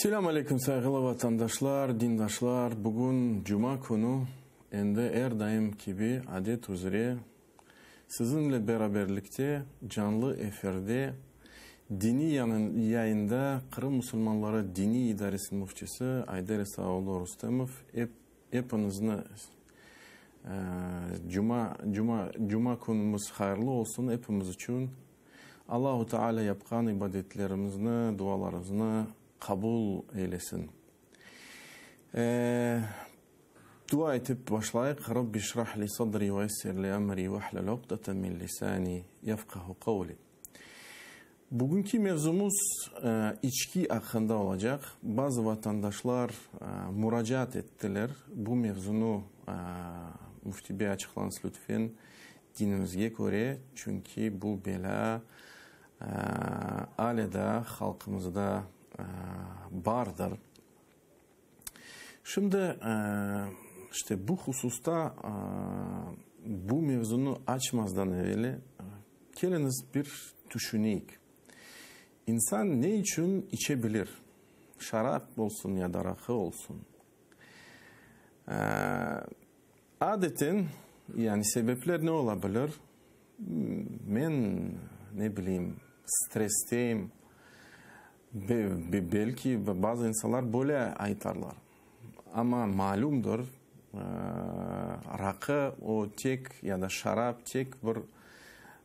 Selamun aleyküm saygılı vatandaşlar, dindaşlar. Bugün Cuma günü, her daim gibi adet üzere sizinle beraberlikte canlı eferde dini yayında Kırım Müslümanları Dini İdaresinin müftisi Aydar Esaoğlu Rustamov hepinizin Cuma günümüz hayırlı olsun hepimiz için. Allahu Teala yapkan ibadetlerimizni, dualarımızı kabul eylesin. Dua etip başlayık. Rabbi şrah li sadri ve yessir li emri ve hlul ukdeten min lisani yefkahu kavli. Bugünkü mevzumuz içki hakkında olacak. Bazı vatandaşlar müracaat ettiler. Bu mevzunu Müftü Bey açıklanız lütfen dinimizge göre. Çünkü bu bela aleda halkımızda vardır. Şimdi işte bu hususta bu mevzunu açmazdan evvel geliniz bir düşüneyik. İnsan ne için içebilir? Şarap olsun ya da rakı olsun. Adeten yani sebepler ne olabilir? Ben ne bileyim stresteyim. Belki bazı insanlar böyle aytarlar. Ama malumdur rakı o tek ya da şarap tek bir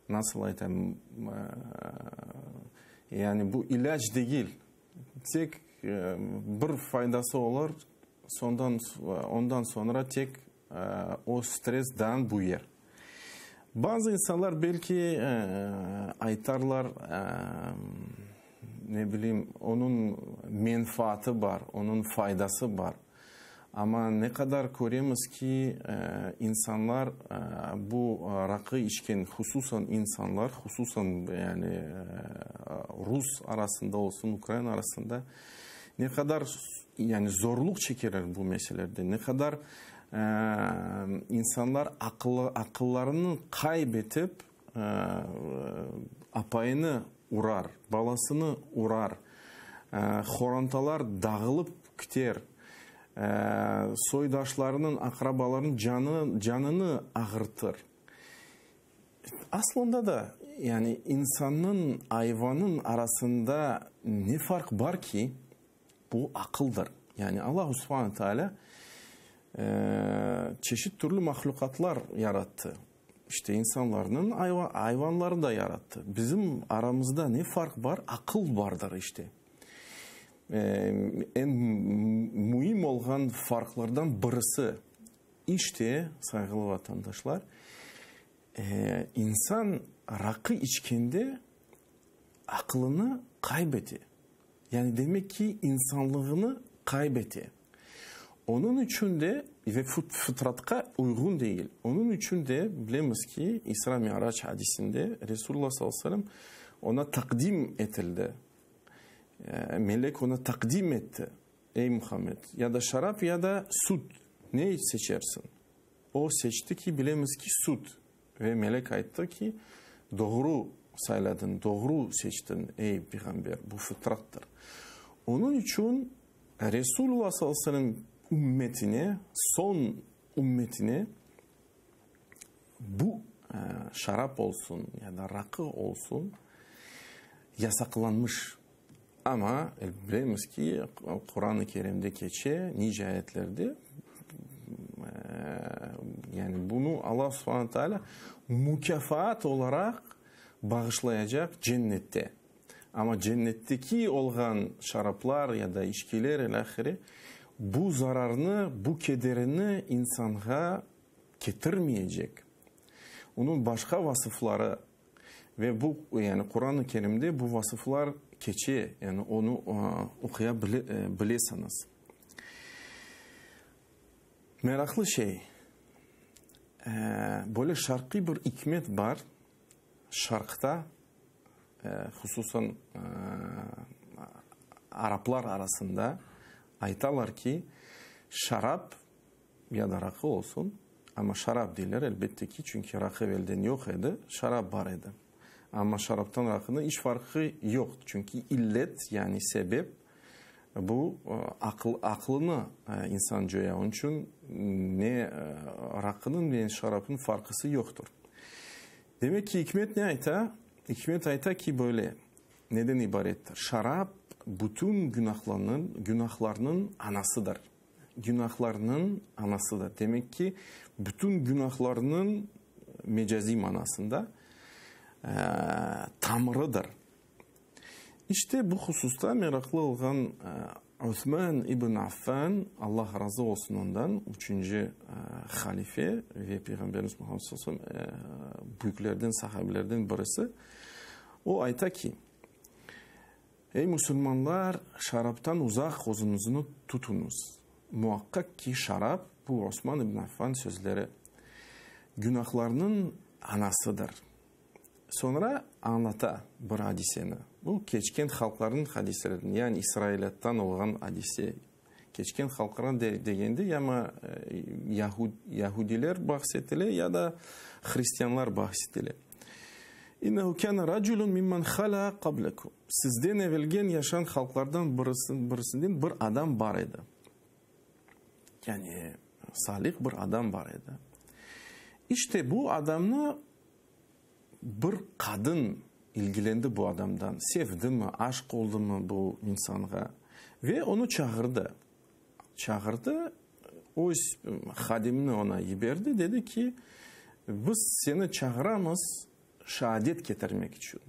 nasıl aytayım yani bu ilaç değil. Tek bir faydası olur. Ondan sonra tek o stresden buyur. Bazı insanlar belki aytarlar ne bileyim onun menfaati var, onun faydası var. Ama ne kadar görüyoruz ki insanlar bu rakı içken hususan insanlar hususan yani Rus arasında olsun Ukrayna arasında ne kadar yani zorluk çekerler bu meselelerde. Ne kadar insanlar akıllarını kaybedip apayını uğrar, balasını uğrar, horantalar dağılıp gider, soydaşlarının, akrabalarının canını ağırtır. Aslında da yani insanın, hayvanın arasında ne fark var ki bu akıldır. Yani Allah Subhanahu Teala çeşit türlü mahlukatlar yarattı. İşte insanların hayvanları da yarattı. Bizim aramızda ne fark var? Akıl vardır işte. En mühim olan farklardan birisi işte saygılı vatandaşlar insan rakı içkinde aklını kaybetti. Yani demek ki insanlığını kaybetti. Onun için de ve fıtratka uygun değil. Onun için de bilemiz ki İsra Mi'raç hadisinde Resulullah sallallahu aleyhi ve sellem ona takdim edildi. Melek ona takdim etti. Ey Muhammed ya da şarap ya da süt ne seçersin? O seçti ki bilemiz ki süt. Ve melek ayıttı ki doğru sayladın, doğru seçtin ey peygamber bu fıtrattır. Onun için Resulullah sallallahu aleyhi ve sellem ümmetine, son ümmetine bu şarap olsun ya da rakı olsun yasaklanmış. Ama biliriz ki Kur'an-ı Kerim'de geçe nice ayetlerde yani bunu Allah Subhanahu Teala mükafat olarak bağışlayacak cennette. Ama cennetteki olan şaraplar ya da içkiler ilahiri bu zararını, bu kederini insana getirmeyecek. Onun başka vasıfları ve bu yani Kur'an-ı Kerim'de bu vasıflar geçiyor. Yani onu okuyabilirsiniz. Meraklı şey. Böyle şarkı bir hikmet var. Şarkıda hususan Araplar arasında aytalar ki şarap ya da rakı olsun ama şarap değiller elbette ki çünkü rakı elden yok idi, şarap var idi. Ama şaraptan rakının hiç farkı yok çünkü illet yani sebep bu aklını insan joya. Onun için ne rakının ne şarapın farkısı yoktur. Demek ki hikmet ne ayta? Hikmet ayta ki böyle neden ibarettir? Şarap bütün günahlarının anasıdır. Günahlarının anasıdır. Demek ki bütün günahlarının mecazi manasında tamırıdır. İşte bu hususta meraklı olan Osman İbn Affan, Allah razı olsun ondan, 3. halife ve Peygamberimiz Muhammed sallallahu aleyhi ve sellem büyüklerden, sahabelerden birisi. O ayta ki, ey Müslümanlar, şaraptan uzak gözünüzü tutunuz. Muhakkak ki şarap, bu Osman İbn Affan sözleri, günahlarının anasıdır. Sonra anlata bir hadiseni. Bu keçken halkların hadisleri, yani İsrail'ten olan hadise. Keçken halkların degende ama Yahudiler bahsetili ya da Hristiyanlar bahsetili. İnnehu kana raculun mimmen khala qablakum. Sizden evvelgen yaşayan halklardan birisinden bir adam var idi. Yani salih bir adam var idi. İşte bu adamla bir kadın ilgilendi bu adamdan. Sevdi mi, aşk oldu mu bu insana ve onu çağırdı. O hadimini ona yiberdi. Dedi ki biz seni çağıramız şehadet getirmek için.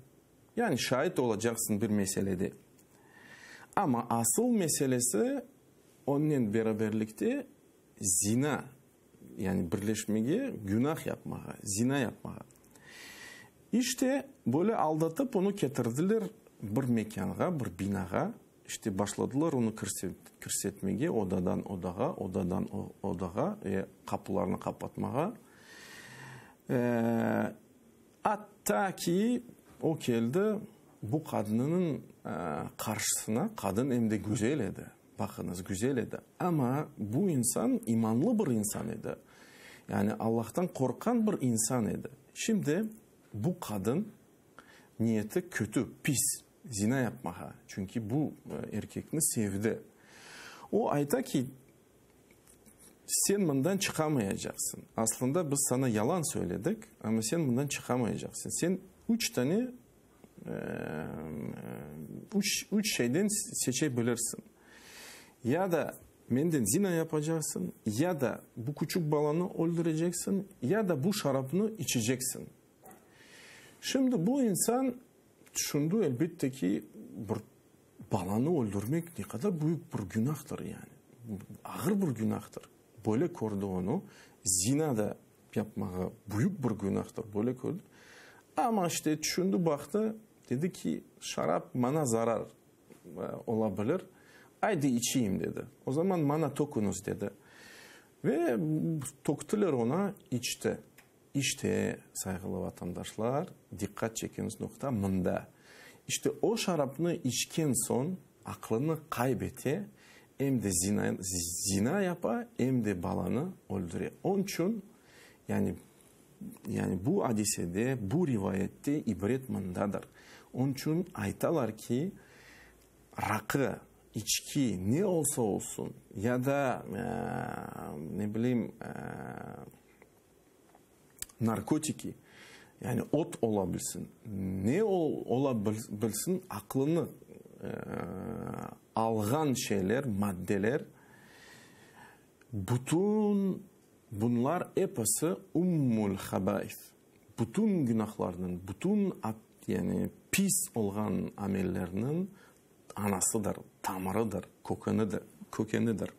Yani şahit olacaksın bir meselede. Ama asıl meselesi onunla beraberlikte zina, yani birleşmeye, günah yapmaya, zina yapmaya. İşte böyle aldatıp onu getirdiler bir mekana, bir binaga. İşte başladılar onu kırsetmeye, odadan odaga, kapılarını kapatmaya. Hatta ki o geldi bu kadının karşısına, kadın hem de güzel idi. Bakınız güzel idi. Ama bu insan imanlı bir insan idi. Yani Allah'tan korkan bir insan idi. Şimdi bu kadın niyeti kötü, pis, zina yapmaya. Çünkü bu erkekini sevdi. O ayta ki sen bundan çıkamayacaksın. Aslında biz sana yalan söyledik ama sen bundan çıkamayacaksın. Sen 3 şeyden seçebilirsin. Ya da menden zina yapacaksın, ya da bu küçük balanı öldüreceksin, ya da bu şarabını içeceksin. Şimdi bu insan düşündü elbette ki bir balanı öldürmek ne kadar büyük bir günahtır yani. Ağır bir günahtır. Böyle gördü onu. Zina da yapmaya büyük bir günahtır. Böyle gördü. Ama işte düşündü baktı. Dedi ki şarap bana zarar olabilir. Haydi içeyim dedi. O zaman bana tokunuz dedi. Ve toktular ona içti. İşte saygılı vatandaşlar dikkat çekiniz nokta mında. İşte o şarapını içken son aklını kaybetti. Hem de zina yapa hem de balanı öldürüyor. Onun için yani bu hadisede, bu rivayette ibret mundadır. Onun için aytalar ki rakı, içki ne olsa olsun ya da ne bileyim narkotiki yani ot olabilsin, ne olabilsin aklını algan şeyler, maddeler, bütün bunlar hepsi ummul habaith. Bütün günahlarının, bütün yani pis olan amellerinin anasıdır, tamırıdır, kökenidir.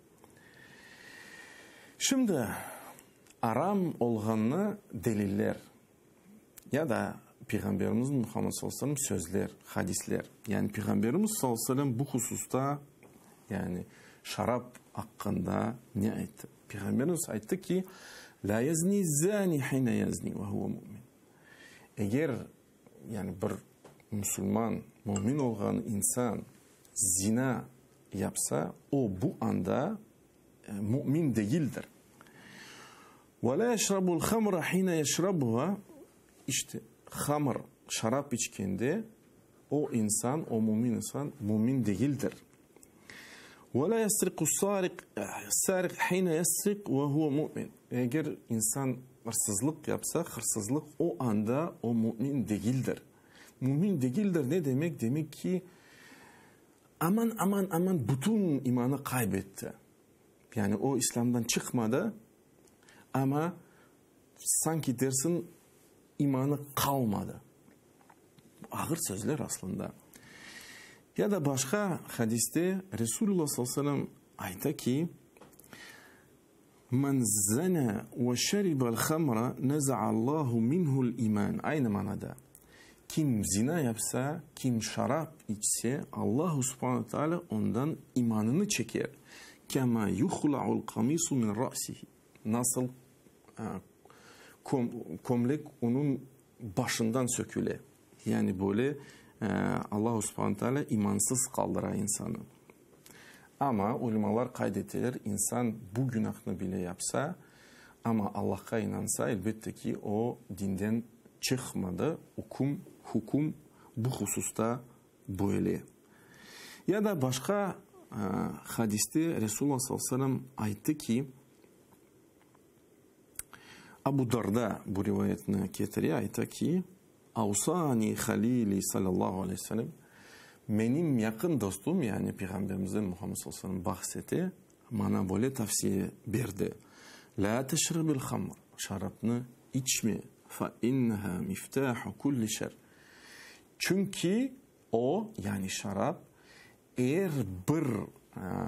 Şimdi aram olganı deliller ya da Peygamberimiz Muhammed sallallahu aleyhi ve sellem sözler, hadisler. Yani Peygamberimiz sallallahu aleyhi ve sellem bu hususta yani şarap hakkında ne ayıttı? Peygamberimiz ayıttı ki la yazni zani hine yazni ve huve mu'min. Eğer yani bir Müslüman, mümin olan insan zina yapsa o bu anda mümin değildir. Ve la yeşrabul hamra hine yeşrabuha. İşte hamr, şarap içkinde o insan, o mümin insan mümin değildir. وَلَا يَسْرِقُ السَّارِقْ حِينَ يَسْرِقْ وَهُوَ مُؤْمِنٌ. Eğer insan hırsızlık yapsa, hırsızlık o anda o mümin değildir. Mümin değildir ne demek? Demek ki aman bütün imanı kaybetti. Yani o İslam'dan çıkmadı ama sanki dersin imanı kalmadı. Ağır sözler aslında. Ya da başka hadiste Resulullah sallallahu aleyhi ve sellem ayta ki "Men zana ve şeribel hamra neza'allahu minhu'l iman." Aynı manada. Kim zina yapsa, kim şarap içse Allah subhanahu wa ta'ala ondan imanını çeker. Kema yuhla'ul kamisu min ra'sihi. Nasıl komlek onun başından söküle. Yani böyle Allah subhanahu wa ta'ala imansız kaldırar insanı. Ama ulemalar kaydettiler, insan bu günahını bile yapsa ama Allah'a inansa elbette ki o dinden çıkmadı. Hukum bu hususta böyle. Ya da başka hadiste Resulullah sallallahu aleyhi ve sellem ayıttı ki Abu Darda bu rivayetine getiriyor, ayıttı ki Avsani halili sallallahu aleyhi ve sellem, benim yakın dostum yani Peygamberimizden Muhammed sallallahu aleyhi ve sellem bahsetti, bana böyle tavsiye verdi. La teşrebil hamr, şarapını içme. Fa inneha miftahu kulli şer. Çünkü o yani şarap eğer bir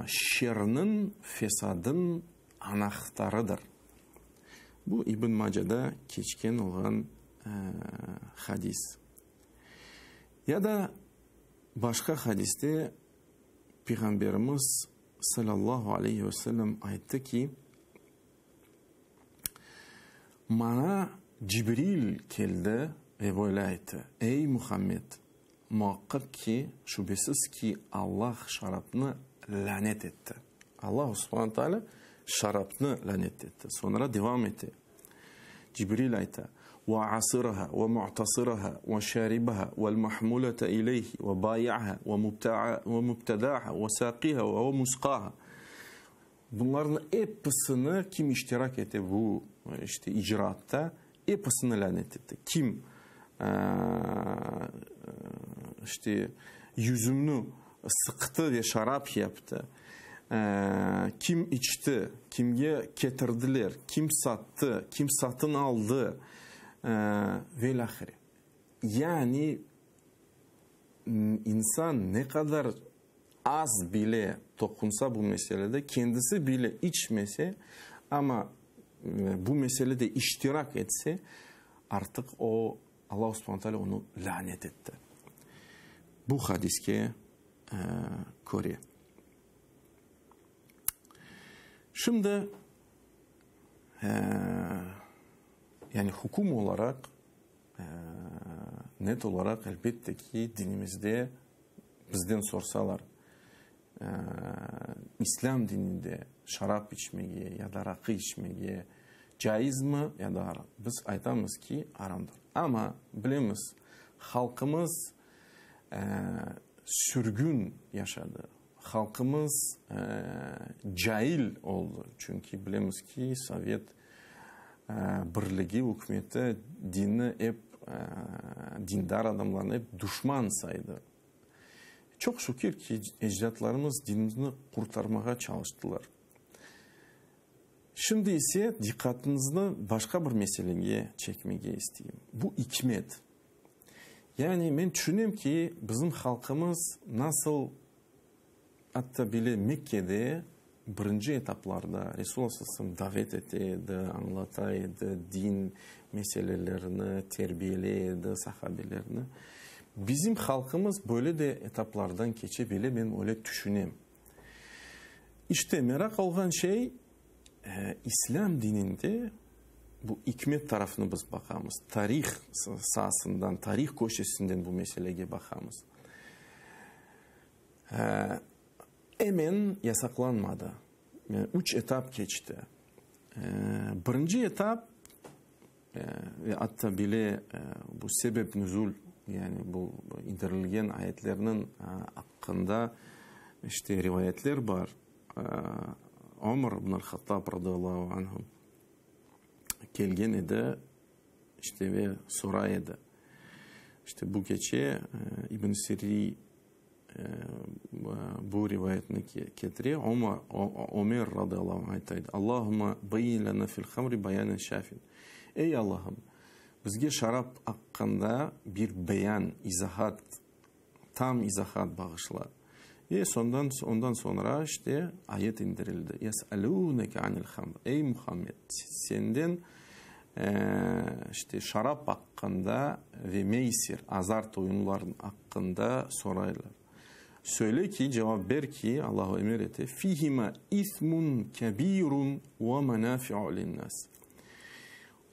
şerinin, fesadın anahtarıdır. Bu İbn Mace'de geçken olan hadis. Ya da başka hadiste Peygamberimiz sallallahu aleyhi ve sellem ayette ki bana Cibril geldi ve böyle ayette: Ey Muhammed, muhakkak ki şüphesiz ki Allah şarapını lanet etti. Allah subhanahu teala şarapını lanet etti. Sonra devam etti. Cibril ayette: وعصرها ومعتصرها وشاربها والمحمولة إليه وبايعها ومبتدعها وساقيها ومسقاها. Bunların hepsini kim iştirak etti bu işte icraatta, hepsini lanet etti. Kim işte yüzümünü sıktı ve şarap yaptı, kim içti, kimge getirdiler, kim sattı, kim satın aldı ve lahire. Yani insan ne kadar az bile dokunsa bu meselede, kendisi bile içmese ama bu meselede iştirak etse artık o Allah subhanahu teala onu lanet etti. Bu hadiske göre. Şimdi yani hukum olarak net olarak elbette ki dinimizde bizden sorsalar İslam dininde şarap içmeye ya da rakı içmeye caiz mi ya da haram? Biz aytamız ki haramdır. Ama bilemiz halkımız sürgün yaşadı. Halkımız cahil oldu. Çünkü bilemiz ki Sovyet Birliği hükümeti dini hep dindar adamlarını hep düşman saydı. Çok şükür ki ecdatlarımız dinini kurtarmaya çalıştılar. Şimdi ise dikkatinizi başka bir meseleye çekmeye isteyeyim. Bu hikmet. Yani ben düşünüyorum ki bizim halkımız nasıl hatta bile Mekke'de birinci etaplarda Resulullah sallallahu aleyhi ve sellem davet etti, anlataydı, din meselelerini, terbiyeleydi sahabelerini. Bizim halkımız böyle de etaplardan geçebilir, ben öyle düşünüyorum. İşte merak olan şey İslam dininde bu hikmet tarafını biz bakamız. Tarih sahasından, tarih köşesinden bu meseleye bakamız. Hemen yasaklanmadı. Yani 3 etap geçti. Birinci etap ve hatta bile bu sebep nüzul yani bu indirilgen ayetlerinin hakkında işte rivayetler var. Ömer ibn al-Hattab radıyallahu anhum gelgen edi işte ve soraydı. İşte bu gece İbn Sirri bu rivayetini getiriyor. Ömer radıyallahu anh aytaydı. Allahümme bayin lana fil hamri bayanen şafin. Ey Allah'ım, bizge şarap hakkında bir beyan, izahat, tam izahat bağışla. Ve ondan sonra işte ayet indirildi. Yes'alûneke anil hamr. Ey Muhammed, senden işte şarap hakkında ve meysir, azart oyunların hakkında sorarlar. Söyle ki, cevap ver ki, Allahu emir etti. Fihima ismun kebirun ve menafi'u linnas.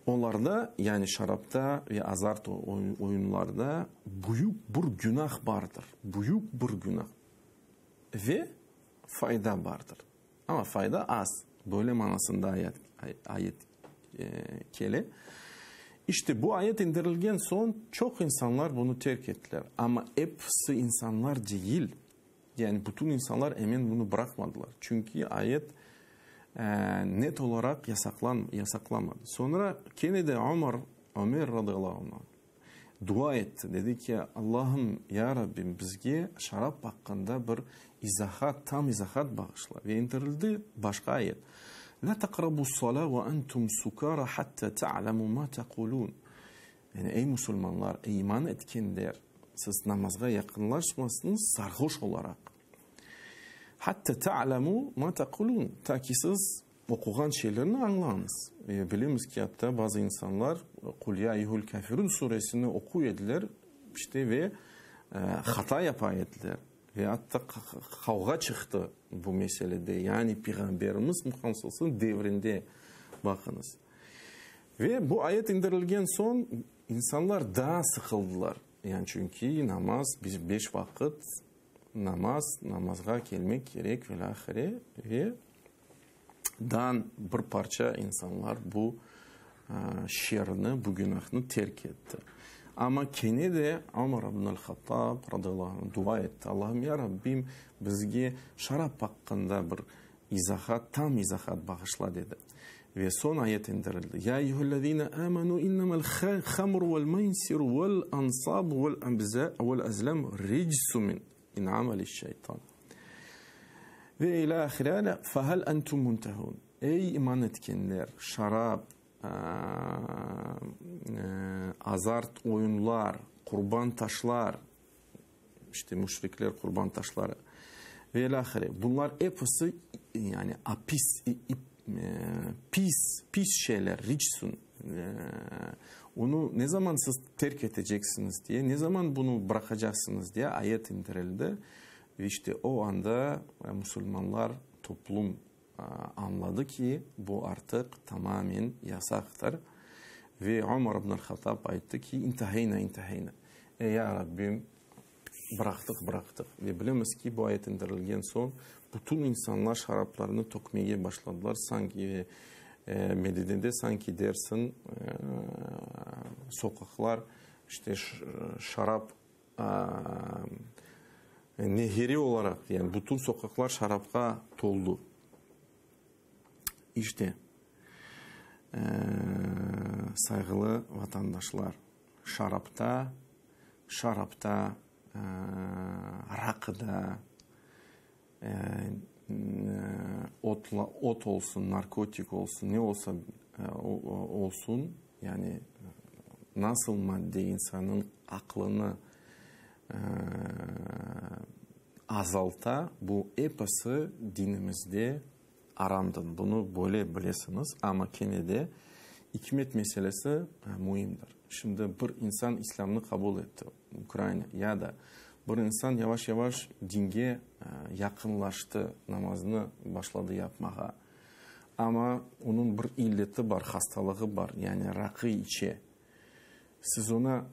Onlarda, yani şarapta ve azart oyunlarda büyük bir günah vardır. Büyük bir günah. Ve fayda vardır. Ama fayda az. Böyle manasında ayet kele. İşte bu ayet indirilgen son çok insanlar bunu terk ettiler. Ama hepsi insanlar değil. Yani bütün insanlar emin bunu bırakmadılar. Çünkü ayet net olarak yasaklamadı. Sonra Kenne'de Ömer radıyallahu anh dua etti. Dedi ki Allah'ım ya Rabbim bizge şarap hakkında bir izahat, tam izahat bağışla. Ve indirildi başka ayet. La taqrabu s-salâ ve entum sukara hatta ta'lamu ma taqulun. Yani ey Müslümanlar, ey iman etkenler, siz namazga yakınlaşmasınız sarhoş olarak. Hatta ta'lamu ma taqulun. Ta ki siz okugan şeylerini anlayınız. Biliriz ki hatta bazı insanlar Kul ya eyyuhel kafirun suresini okuyediler işte ve hata yapayediler. Ve hatta kavga çıktı bu meselede. Yani Peygamberimiz Muhammed'in devrinde bakınız. Ve bu ayet indirilgen son insanlar daha sıkıldılar. Yani çünkü namaz, biz 5 vakit namazga gelmek gerek ve dan bir parça insanlar bu şerini, bu günahını terk etti. Ama kene de Ömer ibn al-Hattab radıyallahu anh dua etti. Allah'ım ya Rabbim bizge şarap hakkında bir izahat, tam izahat bağışla dedi. Ve son ayet indirildi. Ya eyyühellezine amenu innemel khamr vel meysir vel ansab vel azlam ricsu min ameli şeytan. Ve ila ahirâne fehel entum muntehun. Ey iman etkenler, şarap, azart oyunlar, kurban taşlar, işte müşrikler kurban taşları ve ilahire. Bunlar hepsi yani pis şeyler, ricsun. Onu ne zaman siz terk edeceksiniz diye, ne zaman bunu bırakacaksınız diye ayet indirildi. Ve işte o anda Müslümanlar, toplum anladı ki bu artık tamamen yasaktır. Ve Ömer ibn al-Hattab ayetti ki intihayna. Ya Rabbim bıraktık. Ve bilemiz ki bu ayet indirilgen son bütün insanlar şaraplarını tokmaya başladılar. Sanki Medine'de sanki dersin sokaklar işte şarap nehri olarak yani bütün sokaklar şarapka doldu. İşte saygılı vatandaşlar şarapta, rakıda, ot olsun, narkotik olsun, ne olsa olsun yani nasıl madde insanın aklını azalta bu hepsi dinimizde aramdır. Bunu böyle bilesiniz ama gene de hikmet meselesi mühimdir. Şimdi bir insan İslam'ı kabul etti Ukrayna ya da bir insan yavaş yavaş dine yakınlaştı, namazını başladı yapmaya. Ama onun bir illeti var, hastalığı var. Yani rakı içe. Siz ona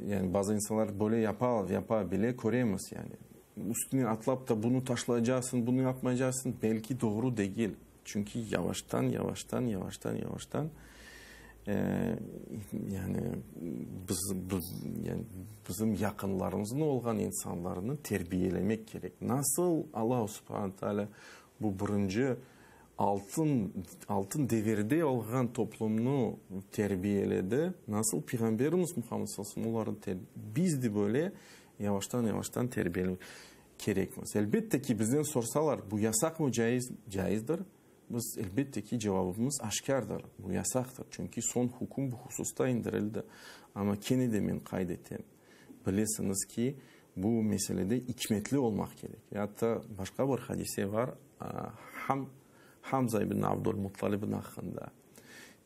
yani bazı insanlar böyle yapar bile koruyamaz yani. Üstüne atlap da bunu taşlayacaksın, bunu yapmayacaksın. Belki doğru değil. Çünkü yavaştan yani yani bizim yakınlarımızın olan insanlarını terbiyelemek gerek. Nasıl Allah Subhanahu Teala bu birinci altın devirde olgan toplumunu terbiyeledi. Nasıl Peygamberimiz Muhammed sallallahu aleyhi ve sellem biz de böyle yavaştan terbiyelemek gerekmez. Elbette ki bizden sorsalar bu yasak mı caizdir? Biz elbette ki cevabımız aşkardır. Bu yasaktır. Çünkü son hukum bu hususta indirildi. Ama yine demin kaydettim. Bilesiniz ki bu meselede hikmetli olmak gerek. Hatta başka bir hadise var. Hamza ibn Abdülmuttalib'in hakkında.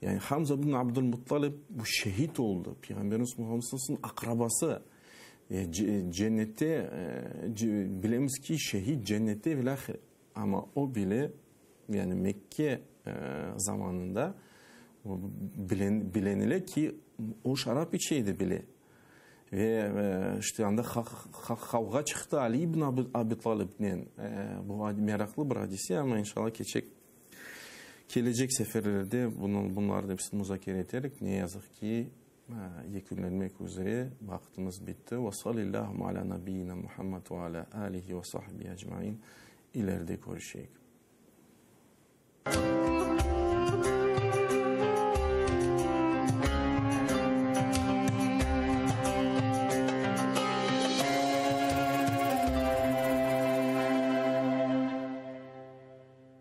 Yani Hamza ibn Abdülmuttalib bu şehit oldu. Peygamberimiz Muhammed sallallahu akrabası. Cennette bilemiz ki şehit cennette ve lahir. Ama o bile yani Mekke zamanında bilenile ki o şarap içeydi bile. Ve işte anda kavga çıktı Ali ibn Abi Talib'den. Bu meraklı bir hadisi ama inşallah gelecek seferlerde bunları hepsini müzakere ederek ne yazık ki yekünlenmek üzere vaktimiz bitti. Ve sallallahu ala nebiyyina Muhammed ve ala alihi ve sahbihi ecmaîn. İleride görüşecek.